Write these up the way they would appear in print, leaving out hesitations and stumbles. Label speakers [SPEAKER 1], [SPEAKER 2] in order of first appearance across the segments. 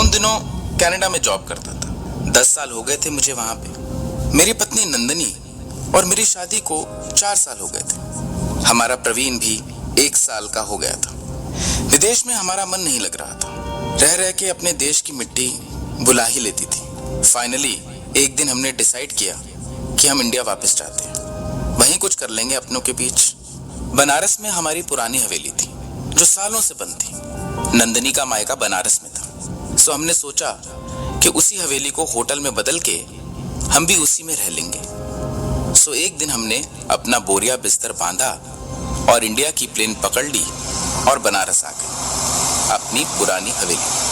[SPEAKER 1] उन दिनों कनाडा में जॉब करता था। 10 साल हो गए थे मुझे वहां पे। मेरी पत्नी नंदनी और मेरी शादी को 4 साल हो गए थे। हमारा प्रवीण भी 1 साल का हो गया था। विदेश में हमारा मन नहीं लग रहा था। रह रह के अपने देश की मिट्टी बुला ही लेती थी। फाइनली एक दिन हमने डिसाइड किया कि हम इंडिया वापस जाते हैं, वहीं कुछ कर लेंगे अपनों के बीच। बनारस में हमारी पुरानी हवेली थी जो सालों से बंद थी। नंदनी का मायका बनारस में था, सो हमने सोचा कि उसी हवेली को होटल में बदल के हम भी उसी में रह लेंगे। सो एक दिन हमने अपना बोरिया बिस्तर बांधा और इंडिया की प्लेन पकड़ ली और बनारस आ गए, अपनी पुरानी हवेली।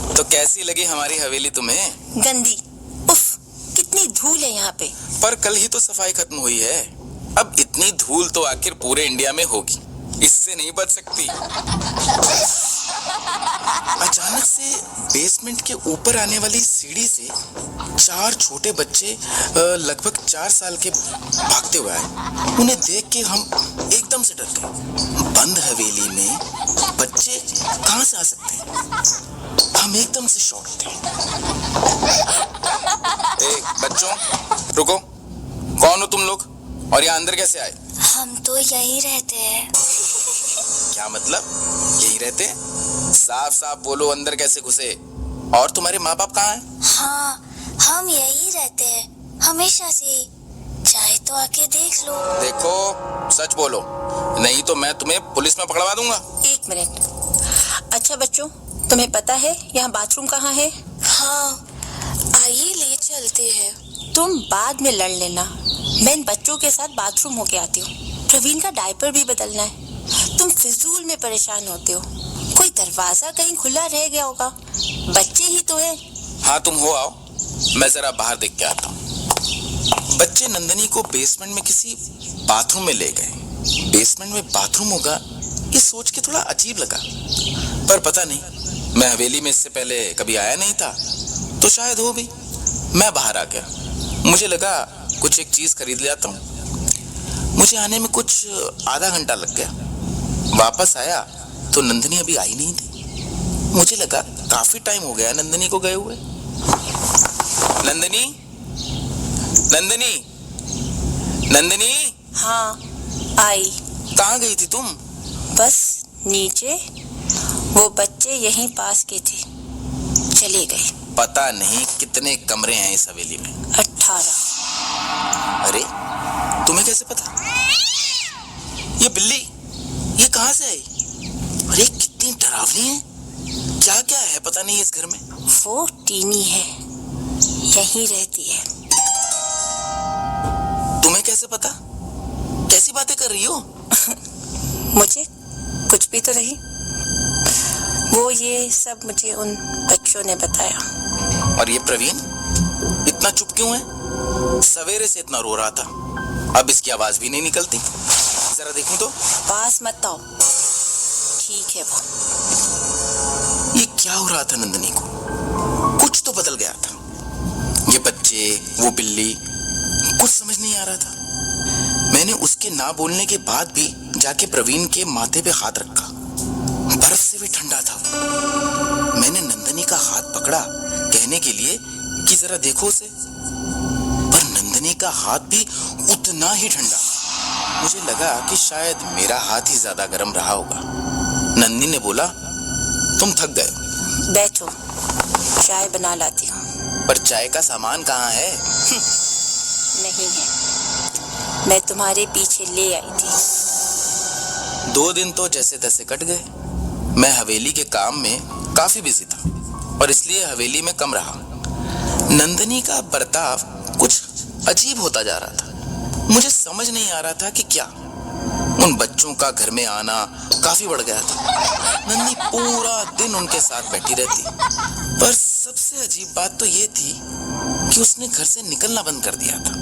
[SPEAKER 1] तो कैसी लगी हमारी हवेली तुम्हें?
[SPEAKER 2] गंदी। उफ, कितनी धूल है यहाँ पे।
[SPEAKER 1] पर कल ही तो सफाई खत्म हुई है। अब इतनी धूल तो आखिर पूरे इंडिया में होगी, इससे नहीं बच सकती। अचानक से बेसमेंट के ऊपर आने वाली सीढ़ी से 4 छोटे बच्चे लगभग 4 साल के भागते हुए आए। उन्हें देख के हम एकदम से डर गए। बंद हवेली में बच्चे कहां से आ सकते हैं? हम एकदम से शॉक थे। बच्चों रुको, कौन हो तुम लोग और यहाँ अंदर कैसे आए?
[SPEAKER 2] हम तो यही रहते हैं।
[SPEAKER 1] क्या मतलब यही रहते? साफ साफ बोलो, अंदर कैसे घुसे? और तुम्हारे माँ बाप कहाँ हैं?
[SPEAKER 2] हाँ, हम यही रहते हैं हमेशा से। चाहे तो आके देख लो।
[SPEAKER 1] देखो सच बोलो, नहीं तो मैं तुम्हें पुलिस में पकड़वा दूंगा।
[SPEAKER 3] 1 मिनट। अच्छा बच्चों, तुम्हें पता है यहाँ बाथरूम कहाँ है?
[SPEAKER 2] हाँ, आइए ले चलते हैं।
[SPEAKER 3] तुम बाद में लड़ लेना, मैं इन बच्चों के साथ बाथरूम होके आती हूँ। प्रवीण का डायपर भी बदलना है। तुम फिजूल में परेशान होते हो। कोई दरवाजा कहीं खुला रह गया होगा, बच्चे ही तो है।
[SPEAKER 1] हाँ तुम हो, आओ मैं जरा बाहर देख के आता हूँ। बच्चे नंदनी को बेसमेंट में किसी बाथरूम में ले गए। बेसमेंट में बाथरूम होगा ये सोच के थोड़ा अजीब लगा, पर पता नहीं, मैं हवेली में इससे पहले कभी आया नहीं था तो शायद हो भी। मैं बाहर आ गया। मुझे लगा कुछ एक चीज खरीद ले आता हूँ। मुझे आने में कुछ आधा घंटा लग गया। वापस आया तो नंदनी अभी आई नहीं थी। मुझे लगा काफी टाइम हो गया नंदनी को गए हुए। नंदनी, नंदनी, नंदनी।
[SPEAKER 3] हाँ आई।
[SPEAKER 1] कहाँ गई थी तुम?
[SPEAKER 3] बस नीचे, वो बच्चे यहीं पास के थे, चले गए।
[SPEAKER 1] पता नहीं कितने कमरे हैं इस हवेली में।
[SPEAKER 3] 18।
[SPEAKER 1] अरे तुम्हें कैसे पता? ये बिल्ली ये कहाँ से आई? अरे कितनी डरावनी है। क्या क्या है पता नहीं इस घर में।
[SPEAKER 3] वो टीनी है, यहीं रहती है।
[SPEAKER 1] तुम्हें कैसे पता? कैसी बातें कर रही हो?
[SPEAKER 3] मुझे कुछ भी तो नहीं, वो ये सब मुझे उन बच्चों ने बताया।
[SPEAKER 1] और ये प्रवीण इतना चुप क्यों है? सवेरे से इतना रो रहा था, अब इसकी आवाज भी नहीं निकलती। जरा देखूं तो।
[SPEAKER 3] पास मत आओ। ठीक है वो।
[SPEAKER 1] ये क्या हो रहा था नंदनी को? कुछ तो बदल गया था। ये बच्चे, वो बिल्ली, कुछ समझ नहीं आ रहा था। मैंने उसके ना बोलने के बाद भी जाके प्रवीण के माथे पे हाथ रखा। बर्फ से भी ठंडा था वो। मैंने नंदनी का हाथ पकड़ा कहने के लिए कि जरा देखो उसे, पर नंदनी का हाथ भी उतना ही ठंडा। मुझे लगा कि शायद मेरा हाथ ही ज्यादा गर्म रहा होगा। नंदनी ने बोला, तुम थक गए,
[SPEAKER 3] बैठो, चाय बना लाती हूँ।
[SPEAKER 1] पर चाय का सामान कहाँ है?
[SPEAKER 3] नहीं है, मैं तुम्हारे पीछे ले आई थी।
[SPEAKER 1] 2 दिन तो जैसे तैसे कट गए। मैं हवेली के काम में काफी बिजी था और इसलिए हवेली में कम रहा। नंदनी का बर्ताव कुछ अजीब होता जा रहा था। मुझे समझ नहीं आ रहा था कि क्या। उन बच्चों का घर में आना काफी बढ़ गया था। नंदनी पूरा दिन उनके साथ बैठी रहती, पर सबसे अजीब बात तो ये थी कि उसने घर से निकलना बंद कर दिया था।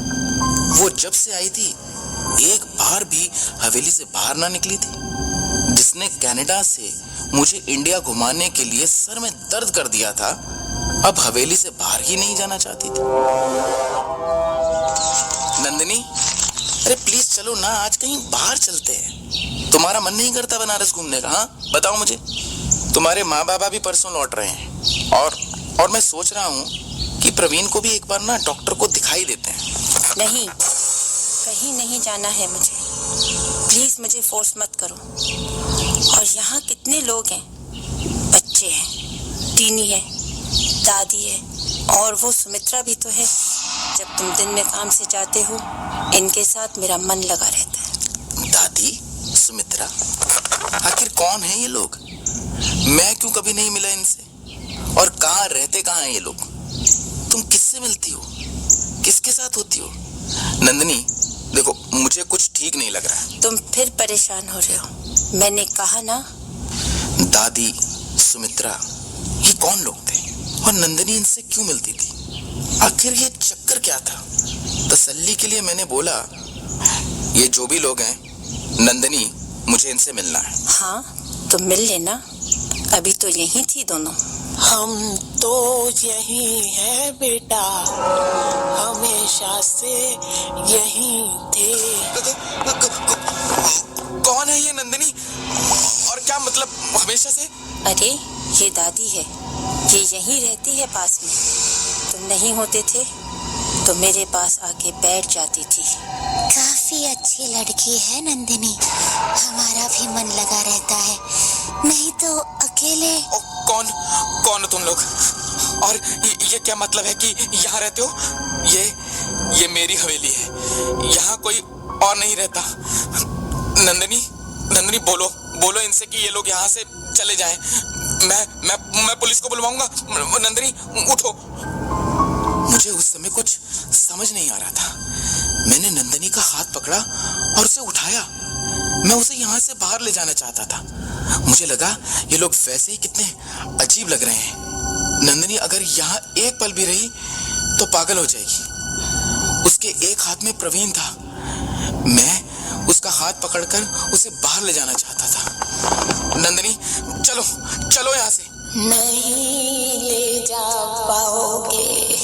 [SPEAKER 1] वो जब से आई थी एक बार भी हवेली से बाहर ना निकली थी। जिस जिसने कनाडा से मुझे इंडिया घुमाने के लिए सर में दर्द कर दिया था, अब हवेली से बाहर ही नहीं जाना चाहती थी। नंदिनी, अरे प्लीज चलो ना, आज कहीं बाहर चलते हैं। तुम्हारा मन नहीं करता बनारस घूमने का? हाँ बताओ मुझे। तुम्हारे माँ बाबा भी परसों लौट रहे हैं और मैं सोच रहा हूँ कि प्रवीण को भी एक बार ना डॉक्टर को दिखाई देते हैं।
[SPEAKER 3] नहीं, कहीं नहीं जाना है मुझे। प्लीज मुझे फोर्स मत करो। और यहाँ कितने लोग हैं, बच्चे हैं, टीनी है, दादी है, और वो सुमित्रा भी तो है। जब तुम दिन में काम से जाते हो, इनके साथ मेरा मन लगा रहता है।
[SPEAKER 1] दादी, सुमित्रा, आखिर कौन है ये लोग? मैं क्यों कभी नहीं मिला इनसे? और कहाँ रहते कहाँ हैं ये लोग? तुम किससे मिलती हो? किसके साथ होती हो? नंदिनी देखो, मुझे कुछ ठीक नहीं लग रहा है।
[SPEAKER 3] तुम फिर परेशान हो रहे हो। मैंने कहा ना।
[SPEAKER 1] दादी, सुमित्रा, ये कौन लोग थे? और नंदिनी इनसे क्यों मिलती थी? आखिर ये चक्कर क्या था? तसल्ली के लिए मैंने बोला, ये जो भी लोग हैं, नंदिनी, मुझे इनसे मिलना है।
[SPEAKER 3] हाँ तो मिल लेना, अभी तो यही थी दोनों।
[SPEAKER 4] हम तो यही है बेटा, हमेशा से यही थे।
[SPEAKER 1] कौन है ये नंदिनी? और क्या मतलब हमेशा से?
[SPEAKER 3] अरे ये दादी है, ये यहीं रहती है पास में। तुम नहीं होते थे तो मेरे पास आके बैठ जाती थी।
[SPEAKER 2] काफी अच्छी लड़की है नंदिनी, हमारा भी मन लगा रहता है, नहीं तो अकेले।
[SPEAKER 1] कौन हो तुम लोग? और ये क्या मतलब है कि यहाँ रहते हो? ये मेरी हवेली है, यहाँ कोई और नहीं रहता। नंदिनी बोलो इनसे कि ये लोग यहाँ से चले जाएं। मैं पुलिस को बुलवाऊंगा। नंदिनी उठो। मुझे उस समय कुछ समझ नहीं आ रहा था। मैंने नंदिनी का हाथ पकड़ा और उसे उठाया। मैं उसे यहाँ से बाहर ले जाना चाहता था। मुझे लगा ये लोग वैसे ही कितने अजीब लग रहे हैं। नंदिनी अगर यहाँ एक पल भी रही तो पागल हो जाएगी। उसके एक हाथ में प्रवीण था। मैं उसका हाथ पकड़कर उसे बाहर ले जाना चाहता था। नंदिनी चलो यहाँ से।
[SPEAKER 4] नहीं ले जा पाओगे,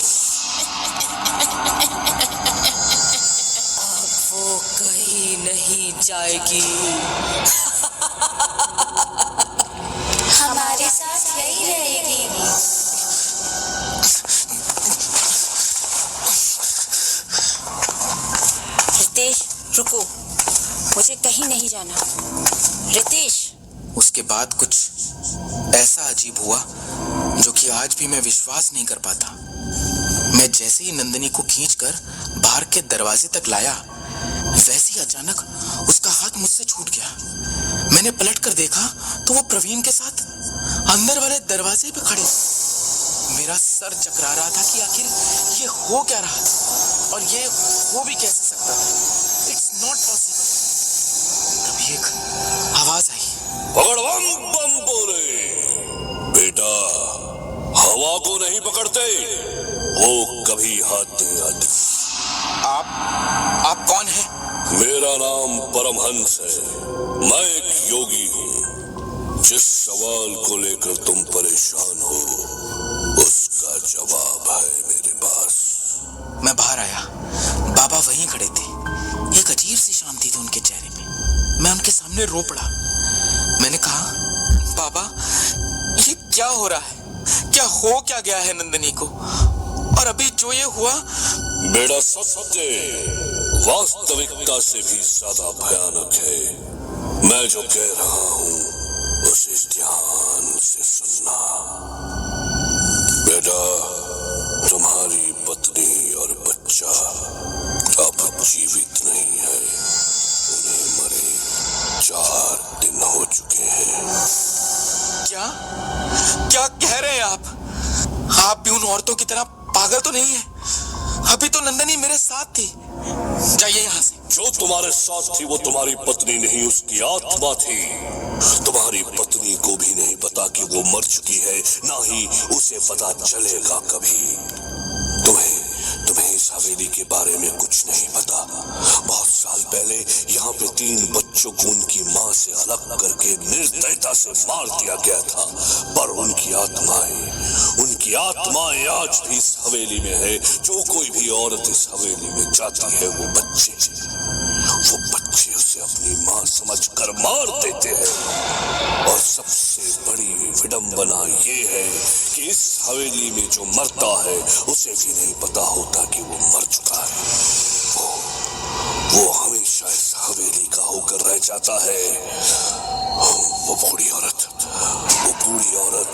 [SPEAKER 4] अब वो कहीं नहीं जाएगी।
[SPEAKER 2] हमारे साथ यही रहेगी।
[SPEAKER 3] रितेश रुको, मुझे कहीं नहीं जाना। रितेश।
[SPEAKER 1] उसके बाद कुछ ऐसा अजीब हुआ जो कि आज भी मैं विश्वास नहीं कर पाता। मैं जैसे ही नंदिनी को खींचकर बाहर के दरवाजे तक लाया, वैसे ही अचानक उसका हाथ मुझसे छूट गया। मैंने पलट कर देखा तो वो प्रवीण के साथ अंदर वाले दरवाजे पे खड़े। मेरा सर चकरा रहा था कि आखिर ये हो क्या रहा था और ये हो भी कैसे सकता था। It's not possible. तभी एक आवाज आई,
[SPEAKER 5] पकड़वाम बम बोले। बेटा, हवा को नहीं पकड़ते, वो कभी हाथ नहीं आती।
[SPEAKER 1] आप कौन हैं?
[SPEAKER 5] मेरा नाम परमहंस है। मैं एक योगी हूँ। जिस सवाल को लेकर तुम परेशान हो, उसका जवाब है मेरे पास।
[SPEAKER 1] मैं बाहर आया। बाबा वहीं खड़े थे। एक अजीब सी शांति थी उनके चेहरे पे। मैं उनके सामने रो पड़ा। मैंने कहा, बाबा ये क्या हो रहा है? क्या गया है नंदिनी को? और अभी जो ये हुआ।
[SPEAKER 5] बेटा, सत्य वास्तविकता से भी ज्यादा भयानक है। मैं जो कह रहा हूँ उसे ध्यान से सुनना। बेटा, तुम्हारी पत्नी और बच्चा अब जीवित नहीं है। उन्हें मरे 4 दिन हो चुके हैं।
[SPEAKER 1] क्या कह रहे हैं आप? भी उन औरतों की तरह पागल तो नहीं है? अभी तो नंदिनी मेरे साथ थी। जाइए यहाँ से।
[SPEAKER 5] जो तुम्हारे साथ थी वो तुम्हारी पत्नी नहीं, उसकी आत्मा थी। तुम्हारी पत्नी को भी नहीं पता कि वो मर चुकी है, ना ही उसे पता चलेगा कभी। तुम्हें इस हवेली के बारे में कुछ नहीं पता। बहुत साल पहले यहाँ पे 3 बच्चों को उनकी माँ से अलग करके निर्दयता से मार दिया गया था, पर उनकी आत्माएं आज भी इस हवेली में है। जो कोई भी औरत इस हवेली में जाती है, वो बच्चे उसे अपनी माँ समझकर मार देते हैं। और सबसे बड़ी विडंबना ये है कि इस हवेली में जो मरता है, उसे भी नहीं पता होता कि वो मर चुका है। वो हमेशा इस हवेली का होकर रह जाता है। वो बूढ़ी औरत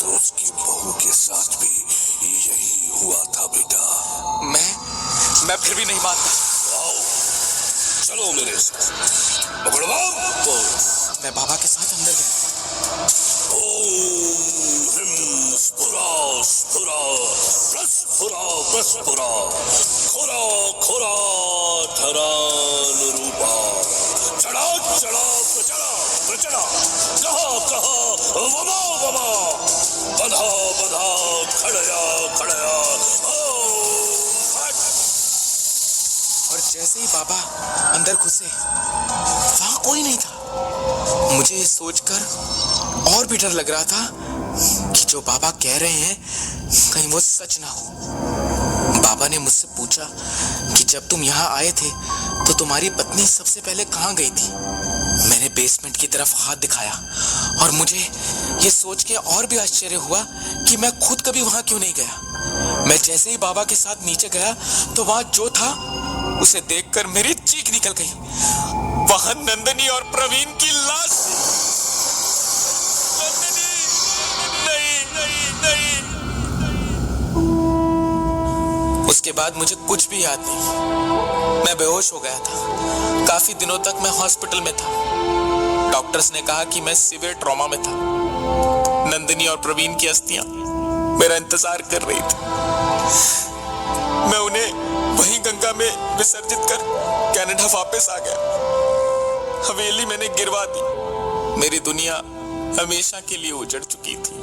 [SPEAKER 5] और उसकी बहू के साथ भी यही हुआ था बेटा।
[SPEAKER 1] मैं फिर भी नहीं मानता।
[SPEAKER 5] आओ, चलो मेरे साथ। पकड़वाओ।
[SPEAKER 1] मैं बाबा के साथ अंदर गया।
[SPEAKER 5] ओम ह्रीं स्फुरा स्फुरा प्रस्फुरा प्रस्फुरा खुरा खुरा धरान रूपा चढ़ा चढ़ा प्रचड़ा प्रचड़ा कहा कहा वमा वमा बधा बधा खड़या खड़या।
[SPEAKER 1] और जैसे ही बाबा अंदर घुसे, वहां कोई नहीं था। मुझे ये सोचकर और भी डर लग रहा था कि जो बाबा कह रहे हैं कहीं वो सच ना हो। बाबा ने मुझसे पूछा कि जब तुम यहाँ आए थे तो तुम्हारी पत्नी सबसे पहले कहाँ गई थी। मैंने बेसमेंट की तरफ हाथ दिखाया और मुझे ये सोच के और भी आश्चर्य हुआ कि मैं खुद कभी वहां क्यों नहीं गया। मैं जैसे ही बाबा के साथ नीचे गया तो वहां जो था उसे देखकर मेरी चीख निकल गई। वहां नंदनी और प्रवीण की लाश थी। नंदनी, नहीं। उसके बाद मुझे कुछ भी याद नहीं। मैं बेहोश हो गया था। काफी दिनों तक मैं हॉस्पिटल में था। डॉक्टर्स ने कहा कि मैं सीवियर ट्रॉमा में था। नंदनी और प्रवीण की अस्थियां मेरा इंतजार कर रही थी। मैं उन्हें वहीं गंगा में विसर्जित कर कनाडा वापस आ गया। हवेली मैंने गिरवा दी। मेरी दुनिया हमेशा के लिए उजड़ चुकी थी।